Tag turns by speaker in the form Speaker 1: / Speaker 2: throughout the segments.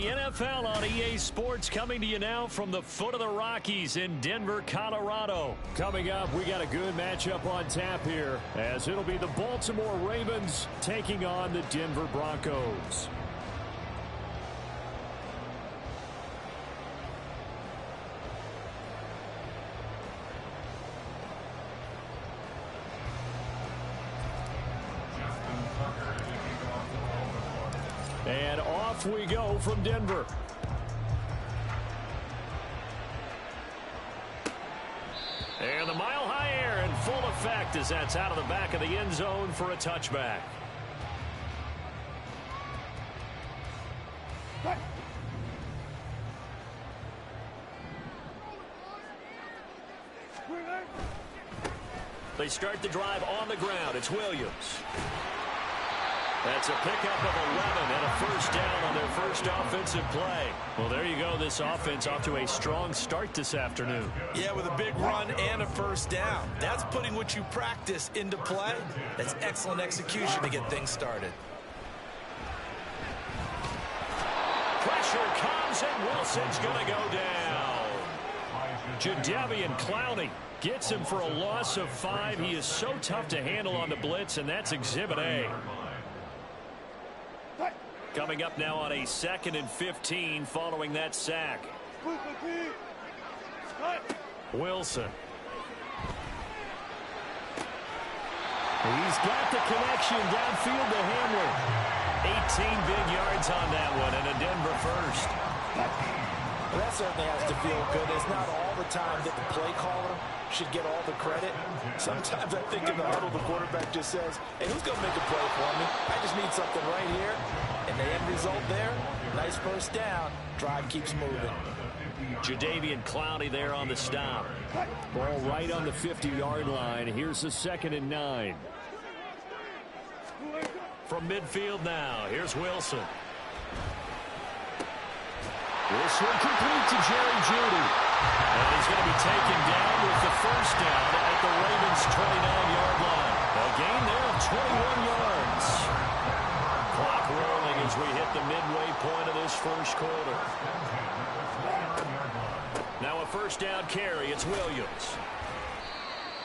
Speaker 1: NFL on EA Sports, coming to you now from the foot of the Rockies in Denver, Colorado. Coming up, we got a good matchup on tap here, as it'll be the Baltimore Ravens taking on the Denver Broncos. And off we go from Denver. And the mile-high air in full effect as that's out of the back of the end zone for a touchback. They start the drive on the ground. It's Williams. That's a pickup of 11 and a first down on their first offensive play. Well, there you go. This offense off to a strong start this afternoon.
Speaker 2: Yeah, with a big run and a first down. That's putting what you practice into play. That's excellent execution to get things started.
Speaker 1: Pressure comes and Wilson's going to go down. Jadeveon Clowney gets him for a loss of 5. He is so tough to handle on the blitz, and that's Exhibit A. Coming up now on a 2nd and 15 following that sack. Wilson. He's got the connection downfield to Hamler. 18 big yards on that one and a Denver first.
Speaker 3: Well, that certainly has to feel good. It's not all the time that the play caller should get all the credit. Sometimes I think in the huddle the quarterback just says, hey, who's going to make a play for me? I just need something right here. And the end result there, nice first down. Drive keeps moving.
Speaker 1: Jadeveon Clowney there on the stop. Ball right on the 50-yard line. Here's the 2nd and 9. From midfield now, here's Wilson. This one complete to Jerry Jeudy. And he's going to be taken down with the first down at the Ravens' 29-yard line. A gain there of 21 yards. Clock rolling as we hit the midway point of this first quarter. Now a first down carry. It's Williams.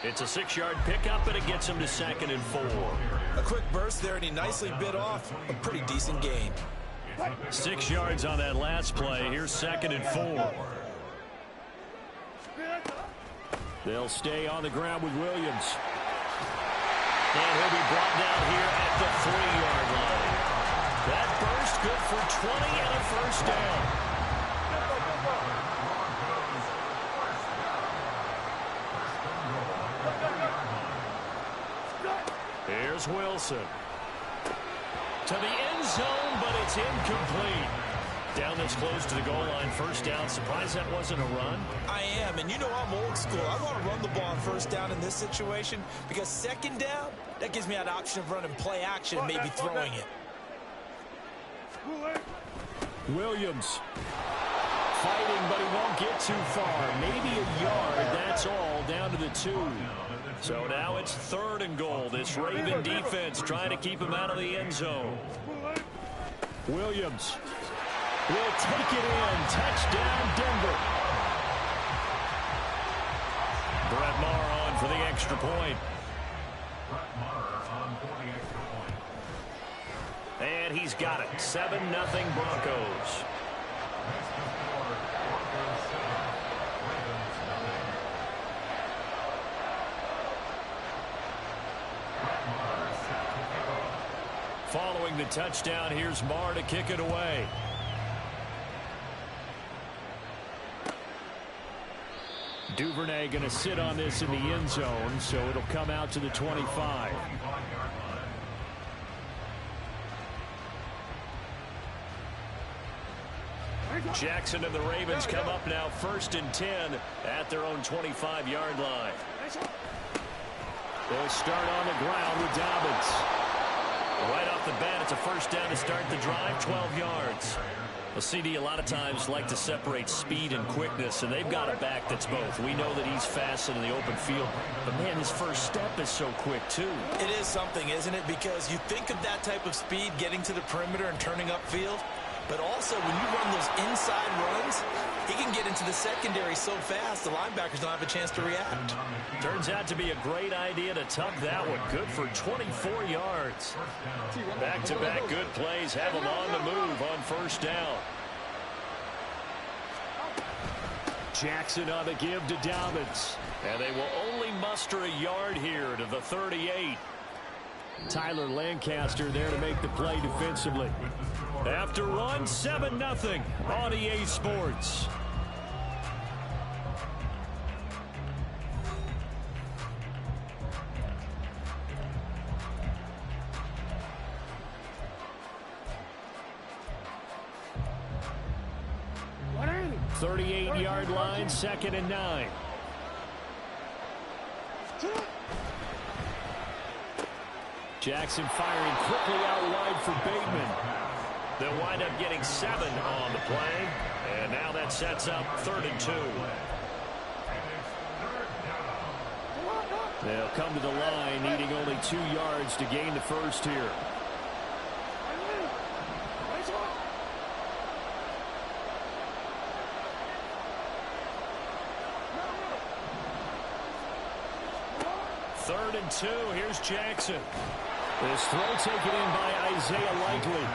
Speaker 1: It's a 6-yard pickup, and it gets him to 2nd and 4.
Speaker 2: A quick burst there, and he nicely bit off a pretty decent gain.
Speaker 1: 6 yards on that last play. Here's 2nd and 4. They'll stay on the ground with Williams. And he'll be brought down here at the 3-yard line. That burst good for 20 and a first down. Here's Wilson. To the end zone, but it's incomplete. Down this close to the goal line, first down. Surprised that wasn't a run?
Speaker 2: I am, and you know I'm old school. I want to run the ball on first down in this situation because 2nd down, that gives me an option of running play action and maybe throwing it.
Speaker 1: Williams fighting, but he won't get too far. Maybe a yard, that's all, down to the 2. So now it's 3rd and goal. This Raven defense trying to keep him out of the end zone. Williams will take it in. Touchdown, Denver. Brett Maher on for the extra point. And he's got it. 7-0 Broncos. Following the touchdown, here's Maher to kick it away. Duvernay going to sit on this in the end zone, so it'll come out to the 25. Jackson and the Ravens come up now 1st and 10 at their own 25-yard line. They'll start on the ground with Dobbins. Right off the bat, it's a first down to start the drive, 12 yards. Well, CD, a lot of times like to separate speed and quickness, and they've got a back that's both. We know that he's fast in the open field, but, man, his first step is so quick, too.
Speaker 2: It is something, isn't it? Because you think of that type of speed getting to the perimeter and turning upfield. But also, when you run those inside runs, he can get into the secondary so fast, the linebackers don't have a chance to react.
Speaker 1: Turns out to be a great idea to tuck that one. Good for 24 yards. Back-to-back good plays have them on the move on first down. Jackson on the give to Dobbins. And they will only muster a yard here to the 38. Tyler Lancaster there to make the play defensively. After run, 7-0 on EA Sports. The 38-yard line, 2nd and 9. Jackson firing quickly out wide for Bateman. They'll wind up getting 7 on the play. And now that sets up 3rd and 2. They'll come to the line, needing only 2 yards to gain the first here. Third and 2. Here's Jackson. This throw taken in by Isaiah Likely.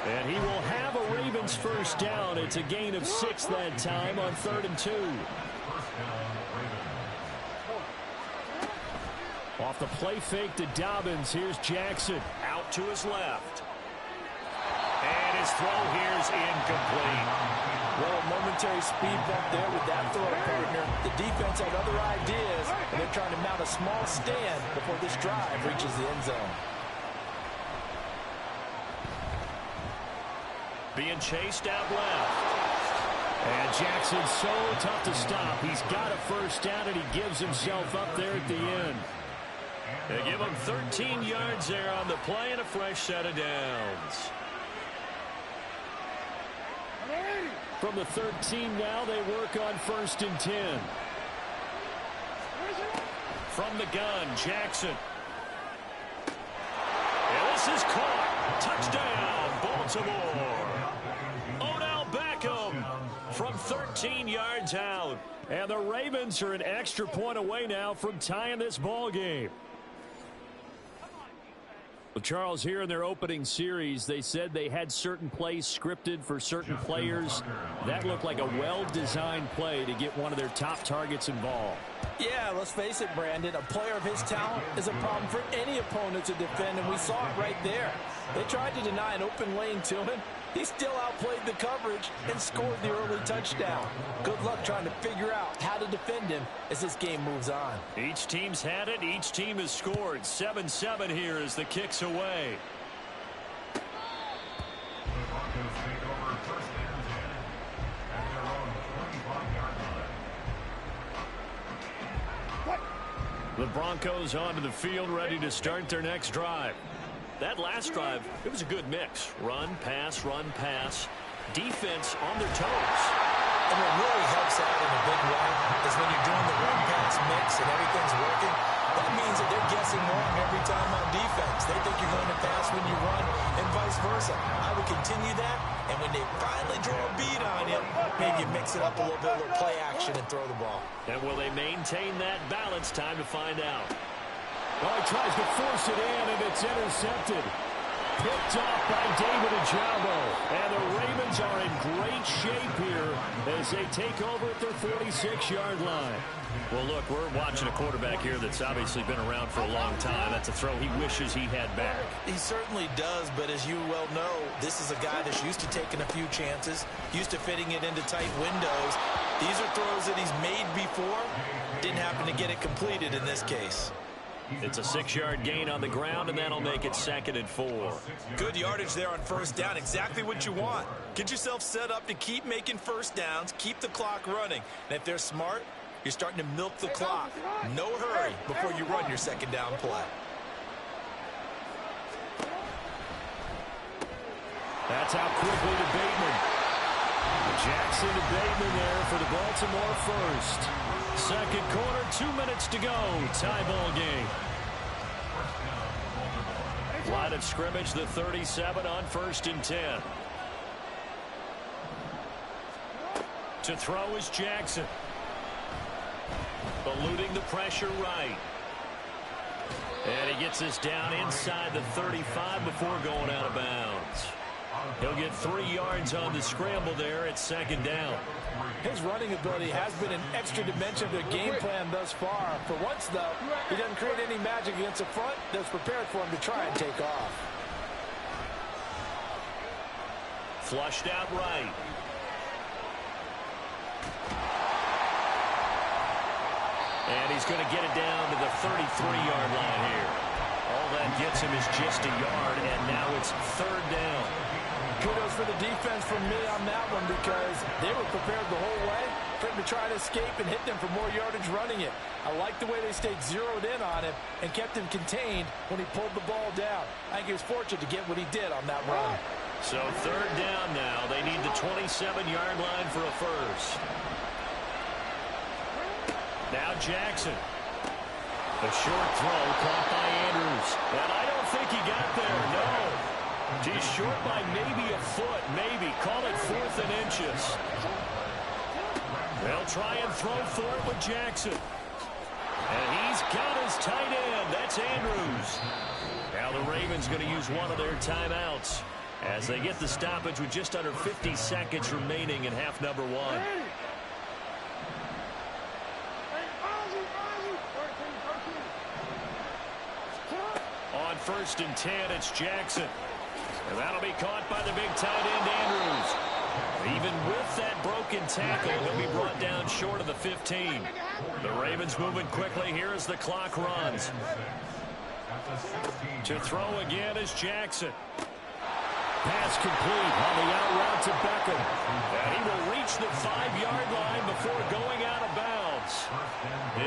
Speaker 1: And he will have a Ravens first down. It's a gain of 6 that time on 3rd and 2. Off the play fake to Dobbins. Here's Jackson. Out to his left. And his throw here is incomplete.
Speaker 3: Well, a momentary speed bump there with that throw, partner. The defense had other ideas, and they're trying to mount a small stand before this drive reaches the end zone.
Speaker 1: Being chased out left. And Jackson's so tough to stop. He's got a first down, and he gives himself up there at the end. They give him 13 yards there on the play and a fresh set of downs. From the 13 now, they work on 1st and 10. From the gun, Jackson. And this is caught. Touchdown, Baltimore. Odell Beckham from 13 yards out. And the Ravens are an extra point away now from tying this ball game. Well, Charles, here in their opening series, they said they had certain plays scripted for certain players. That looked like a well-designed play to get one of their top targets involved.
Speaker 3: Yeah, let's face it, Brandon. A player of his talent is a problem for any opponent to defend, and we saw it right there. They tried to deny an open lane to him. He still outplayed the coverage and scored the early touchdown. Good luck trying to figure out how to defend him as this game moves on.
Speaker 1: Each team's had it. Each team has scored. 7-7 here as the kick's away. The Broncos onto the field, ready to start their next drive. That last drive, it was a good mix. Run, pass, defense on their toes.
Speaker 2: And what really helps out in a big way is when you're doing the run-pass mix and everything's working, that means that they're guessing wrong every time on defense. They think you're going to pass when you run and vice versa. I would continue that, and when they finally draw a beat on you, maybe you mix it up a little bit, a little play action and throw the ball.
Speaker 1: And will they maintain that balance? Time to find out. Oh, he tries to force it in, and it's intercepted. Picked off by David Ojabo. And the Ravens are in great shape here as they take over at their 46-yard line. Well, look, we're watching a quarterback here that's obviously been around for a long time. That's a throw he wishes he had back.
Speaker 2: He certainly does, but as you well know, this is a guy that's used to taking a few chances, used to fitting it into tight windows. These are throws that he's made before. Didn't happen to get it completed in this case.
Speaker 1: It's a 6-yard gain on the ground, and that'll make it 2nd and 4.
Speaker 2: Good yardage there on first down. Exactly what you want. Get yourself set up to keep making first downs, keep the clock running. And if they're smart, you're starting to milk the clock. No hurry before you run your second down play.
Speaker 1: That's out quickly to Bateman. Jackson to Bateman there for the Baltimore first. Second quarter, 2 minutes to go. Tie ball game. Line of scrimmage, the 37 on 1st and 10. To throw is Jackson. Eluding the pressure right. And he gets this down inside the 35 before going out of bounds. He'll get 3 yards on the scramble there at second down.
Speaker 3: His running ability has been an extra dimension of their game plan thus far. For once, though, he doesn't create any magic against the front that's prepared for him to try and take off.
Speaker 1: Flushed out right. And he's going to get it down to the 33-yard line here. All that gets him is just a yard, and now it's third down.
Speaker 3: Kudos for the defense from me on that one because they were prepared the whole way for him to try to escape and hit them for more yardage running it. I like the way they stayed zeroed in on him and kept him contained when he pulled the ball down. I think he was fortunate to get what he did on that run.
Speaker 1: So third down now. They need the 27-yard line for a first. Now Jackson. A short throw caught by Andrews. And I don't think he got there, no. He's short by maybe a foot, maybe. Call it 4th and inches. They'll try and throw for it with Jackson. And he's got his tight end. That's Andrews. Now the Ravens going to use one of their timeouts as they get the stoppage with just under 50 seconds remaining in half number 1. On 1st and 10, it's Jackson. And that'll be caught by the big tight end, Andrews. Even with that broken tackle, he'll be brought down short of the 15. The Ravens moving quickly here as the clock runs. To throw again is Jackson. Pass complete on the out route to Beckham. And he will reach the 5-yard line before going out of bounds.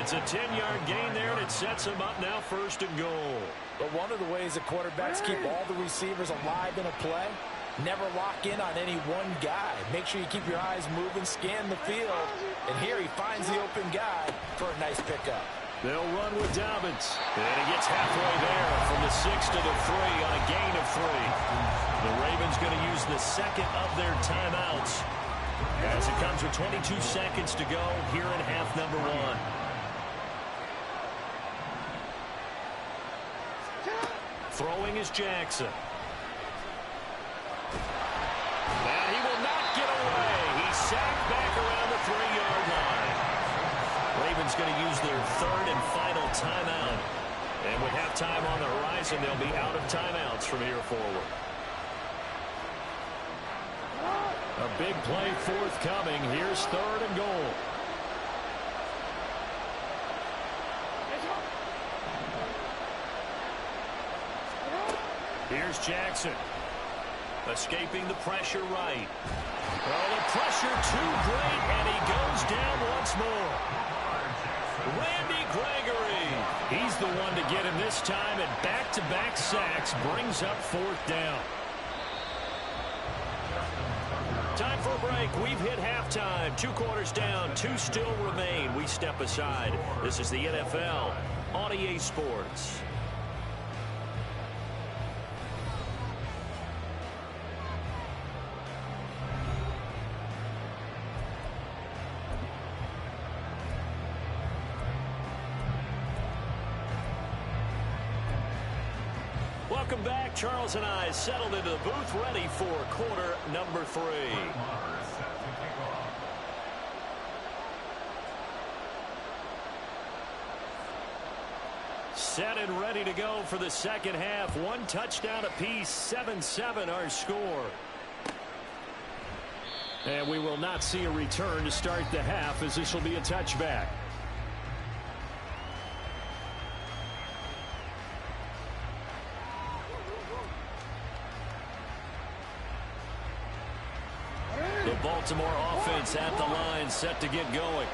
Speaker 1: It's a 10-yard gain there, and it sets him up now 1st and goal.
Speaker 3: But one of the ways that quarterbacks keep all the receivers alive in a play, never lock in on any one guy. Make sure you keep your eyes moving, scan the field. And here he finds the open guy for a nice pickup.
Speaker 1: They'll run with Dobbins. And he gets halfway there from the 6 to the 3 on a gain of 3. The Ravens going to use the second of their timeouts as it comes with 22 seconds to go here in half number 1. Throwing is Jackson. And he will not get away. He's sacked back around the 3-yard line. Ravens going to use their 3rd and final timeout. And with halftime on the horizon, they'll be out of timeouts from here forward. A big play forthcoming. Here's 3rd and goal. Here's Jackson. Escaping the pressure right. Oh, the pressure too great, and he goes down once more. Randy Gregory. He's the one to get him this time, and back-to-back sacks brings up 4th down. Time for a break. We've hit halftime. 2 quarters down. 2 still remain. We step aside. This is the NFL on EA Sports. Welcome back. Charles and I settled into the booth, ready for quarter number 3. Set and ready to go for the second half. 1 touchdown apiece, 7-7 our score. And we will not see a return to start the half, as this will be a touchback. Baltimore offense at the line, set to get going.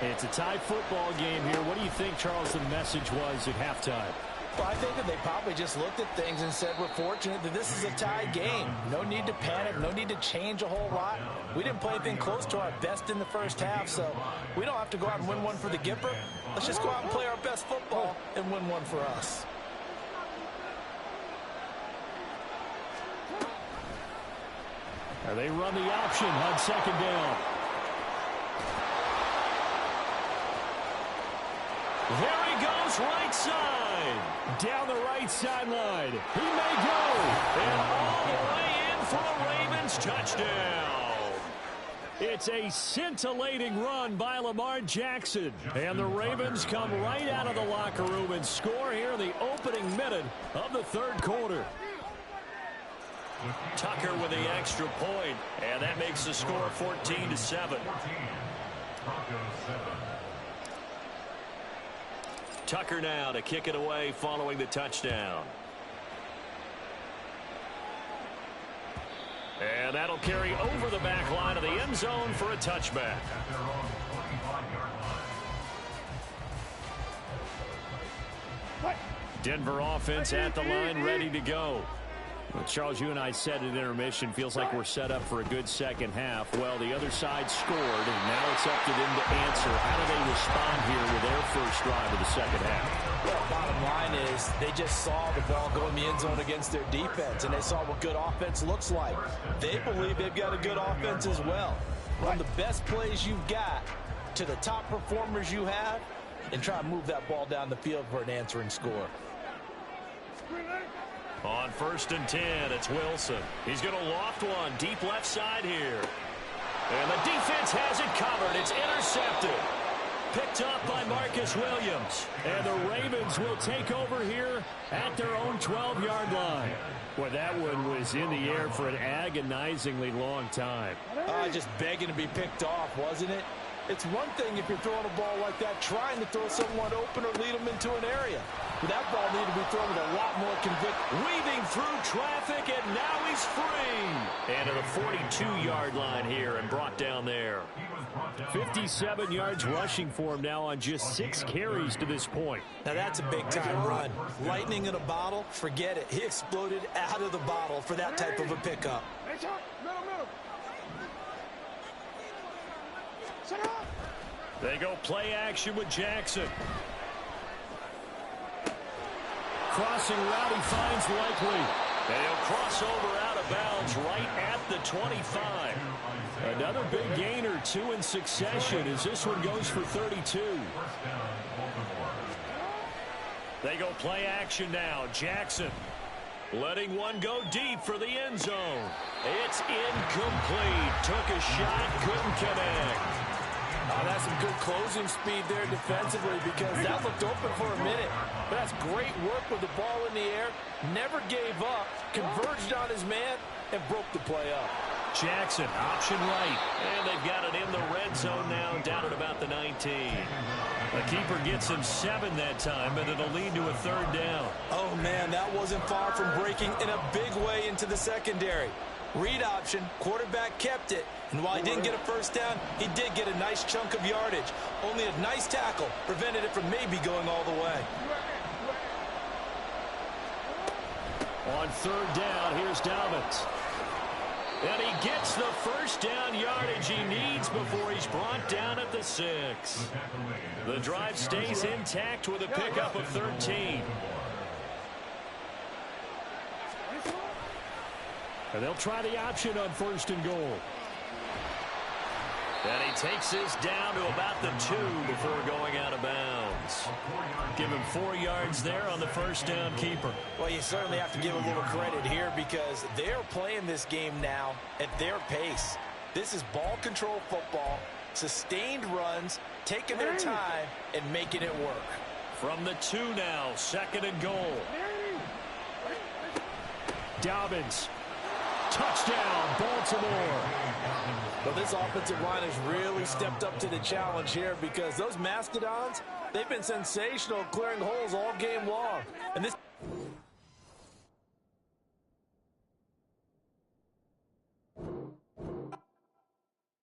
Speaker 1: It's a tie football game here. What do you think, Charles, the message was at halftime?
Speaker 3: Well, I think that they probably just looked at things and said, we're fortunate that this is a tie game. No need to panic, no need to change a whole lot. We didn't play anything close to our best in the first half, so we don't have to go out and win one for the Gipper. Let's just go out and play our best football and win one for us.
Speaker 1: They run the option on second down. There he goes, right side. Down the right sideline. He may go. And all the way in for a Ravens touchdown. It's a scintillating run by Lamar Jackson. And the Ravens come right out of the locker room and score here in the opening minute of the third quarter. Tucker with the extra point, and that makes the score 14-7. Tucker now to kick it away following the touchdown. And that'll carry over the back line of the end zone for a touchback. Denver offense at the line, ready to go. Well, Charles, you and I said at intermission, feels like we're set up for a good second half. Well, the other side scored, and now it's up to them to answer. How do they respond here with their first drive of the second half?
Speaker 3: Well, bottom line is they just saw the ball go in the end zone against their defense, and they saw what good offense looks like. They believe they've got a good offense as well. Run the best plays you've got to the top performers you have, and try to move that ball down the field for an answering score.
Speaker 1: On 1st and 10, it's Wilson. He's going to loft one deep left side here. And the defense has it covered. It's intercepted. Picked up by Marcus Williams. And the Ravens will take over here at their own 12-yard line. Boy, that one was in the air for an agonizingly long time.
Speaker 3: Just begging to be picked off, wasn't it? It's one thing if you're throwing a ball like that, trying to throw someone open or lead them into an area. But that ball needed to be thrown with a lot more conviction.
Speaker 1: Weaving through traffic, and now he's free. And at a 42-yard line here and brought down there. 57 yards rushing for him now on just 6 carries to this point.
Speaker 3: Now that's a big-time run. Lightning in a bottle, forget it. He exploded out of the bottle for that type of a pickup.
Speaker 1: They go play action with Jackson. Crossing route, he finds Likely. And he'll cross over out of bounds right at the 25. Another big gainer, 2 in succession, as this one goes for 32. They go play action now. Jackson letting one go deep for the end zone. It's incomplete. Took a shot, couldn't connect.
Speaker 3: That's some good closing speed there defensively, because that looked open for a minute. But that's great work with the ball in the air. Never gave up, converged on his man, and broke the play up.
Speaker 1: Jackson, option right. And they've got it in the red zone now, down at about the 19. The keeper gets him 7 that time, but it'll lead to a 3rd down.
Speaker 3: Oh, man, that wasn't far from breaking in a big way into the secondary. Read option, quarterback kept it, and while he didn't get a first down, he did get a nice chunk of yardage. Only a nice tackle prevented it from maybe going all the way.
Speaker 1: On 3rd down, here's Dobbins. And he gets the first down yardage he needs before he's brought down at the 6. The drive stays intact with a pickup of 13. And they'll try the option on 1st and goal. And he takes this down to about the 2 before going out of bounds. Give him 4 yards there on the first down keeper.
Speaker 3: Well, you certainly have to give a little credit here, because they're playing this game now at their pace. This is ball control football, sustained runs, taking their time and making it work.
Speaker 1: From the 2 now, 2nd and goal. Dobbins. Touchdown, Baltimore.
Speaker 3: But this offensive line has really stepped up to the challenge here, because those Mastodons, they've been sensational clearing holes all game long. And this